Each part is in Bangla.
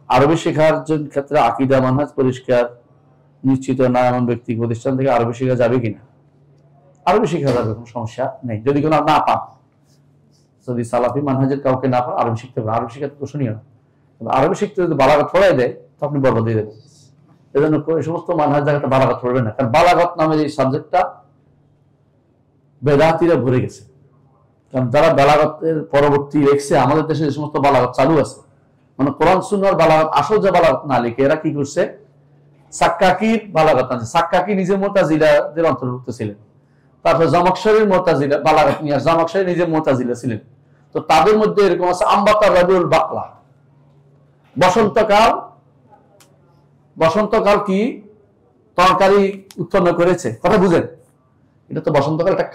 আরবি শেখার ক্ষেত্রে আকীদা মানহাজ পরিষ্কার নিশ্চিত না এমন ব্যক্তি প্রতিষ্ঠান থেকে আরবি শেখা যাবে কিনা? আরবি শেখা যাবে, কোনো সমস্যা নেই। যদি কোনো না পান, যদি সালাফি মানহাজের কাউকে না পান, আরবি শিখতে পারেন। আরবি শেখা তো শুনিও না, আরবি শিখতে যদি বালাগত পড়াই দেয় তো আপনি বরবাদ দিয়ে দেবেন। এই জন্য এই সমস্ত মানহাজ জায়গাতে বালাগত পড়বে না, কারণ বালাগত নামের এই সাবজেক্টটা বেদাতিরা ভরে গেছে। কারণ যারা বালাগতের পরবর্তী রেখছে, আমাদের দেশে যে সমস্ত বালাগত চালু আছে, মানে কোরআন সুন্নাহর বালাগত, আসল যে বালাগত না লিখে এরা কি করছে, সাক্কাকির বালাগত আনছে। সাক্কাকি নিজে মুতাজিলাদের অন্তর্ভুক্ত ছিলেন, তারপর জামাকশরীর মুতাজিলা বালাগত নিয়ে, জামাকশরী নিজে মুতাজিলা ছিলেন। তো তাদের মধ্যে এরকম আছে আম্বাতা রাবিউল বাকলা, বসন্তকাল কি তরকারি উৎপন্ন করেছে, কথা বুঝেন? এটা তো বসন্তকাল একটা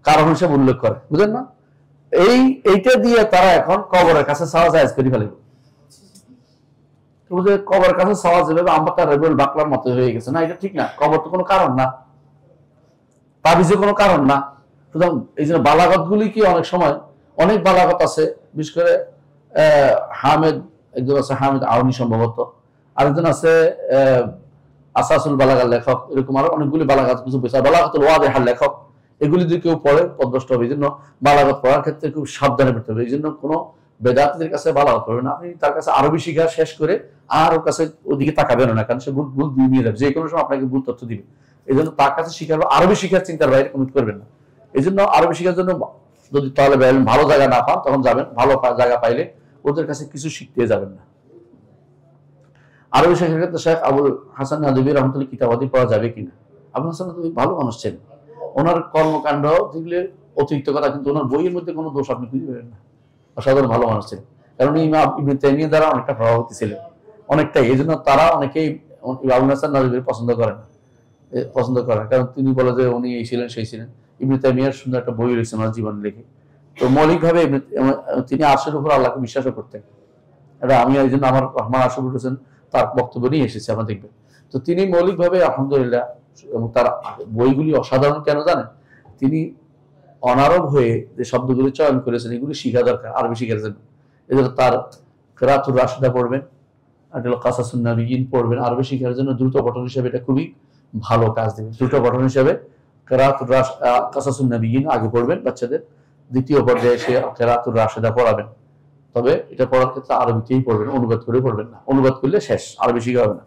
কারণ হিসেবে উল্লেখ করে, বুঝেন না? এইটা দিয়ে তারা এখন কবরের কাছে চাওয়া জায়েজ করে ফেলে। কবরের কাছে চাওয়া যাবে আম্বাতা রাবিউল বাকলার মতো হয়ে গেছে, না এটা ঠিক না। কবর তো কোনো কারণ না, তাবিজে কোনো কারণ না। সুতরাং এই জন্য বালাগত গুলি কি অনেক সময় অনেক বালাগত আছে, বিশেষ করে হামেদ, একজন আছে হামেদ আউনি সম্ভবত, আরেকজন আছে আসাসুল বালাগার লেখক, এরকম আরো অনেকগুলি বালাগাত কিছু বিষয়, বালাগাতুল ওয়াদিহার লেখক, এগুলি যদি কেউ পড়ে পদভ্রষ্ট হবে। এই জন্য বালাগত পড়ার ক্ষেত্রে খুব সাবধানে পড়তে হবে। এই জন্য কোনো বেদাতীদের কাছে বালাগত পড়বে না, আপনি তার কাছে আরবি শিখা শেষ করে আর ওর কাছে ওদিকে তাকাবেন না, কারণ সে ভুল নিয়ে যাবে, যে কোনো সময় আপনাকে ভুল তথ্য দিবে। এই জন্য তার কাছে শিখার, আরবি শিখার চিন্তার বাইরে কমিট করবেন না। এই জন্য আরবি শিখার জন্য যদি তাহলে ভালো জায়গা না পান তখন যাবেন, ভালো জায়গা পাইলে ওদের কাছে কিছু শিখতে যাবেন না। আরবি শেখার ক্ষেত্রে শেখ আবুল হাসান নাদবী রহমতুল্লাহ কিতাবাদি পড়া যাবে কিনা? আবুল হাসান নাদবী ভালো মানুষ ছিলেন, ওনার কর্মকাণ্ড দেখলে অতিরিক্ত কথা, কিন্তু ওনার বইয়ের মধ্যে কোনো দোষ আপনি খুঁজে পাবেন না। অসাধারণ ভালো মানুষ ছিলেন, কারণ ইমাম ইবনে তাইমিয়া দ্বারা অনেকটা প্রভাবিত ছিলেন, অনেকটাই। এই জন্য তারা অনেকেই আবুল হাসান নাদবীর পছন্দ করেন, কারণ তিনি বলে যে উনি এই ছিলেন সেই ছিলেন। ইবনে তাইমিয়ার সুন্দর একটা বই রয়েছে ওনার জীবন লিখে। তো মৌলিকভাবে তিনি আরশের উপর আল্লাহকে বিশ্বাসও করতেন। এটা আমি এই জন্য আমার রহমান আশরাফুল হোসেন তার বক্তব্য নিয়ে এসেছে, আমরা দেখবেন। তো তিনি মৌলিকভাবে আলহামদুলিল্লাহ, এবং তার বইগুলি অসাধারণ কেন জানেন? তিনি অনারব হয়ে যে শব্দগুলি চয়ন করেছেন, এগুলি শিখা দরকার আরবি শিখার জন্য। এজন্য তার কিরাতুর রাশিদা পড়বেন, আর কাসাসুন নবিয়্যিন পড়বেন। আরবি শিখার জন্য দ্রুত পঠন হিসেবে এটা খুবই ভালো কাজ দেবে। দ্রুত পঠন হিসেবে কাসাসুন নবিয়্যিন আগে পড়বেন বাচ্চাদের, দ্বিতীয় পর্যায়ে সে কিরাতুর রাশিদা পড়াবেন। তবে এটা পড়ার ক্ষেত্রে আরবিতেই পড়বেন, অনুবাদ করে পড়বেন না। অনুবাদ করলে শেষ, আরবি শিখা হবে না।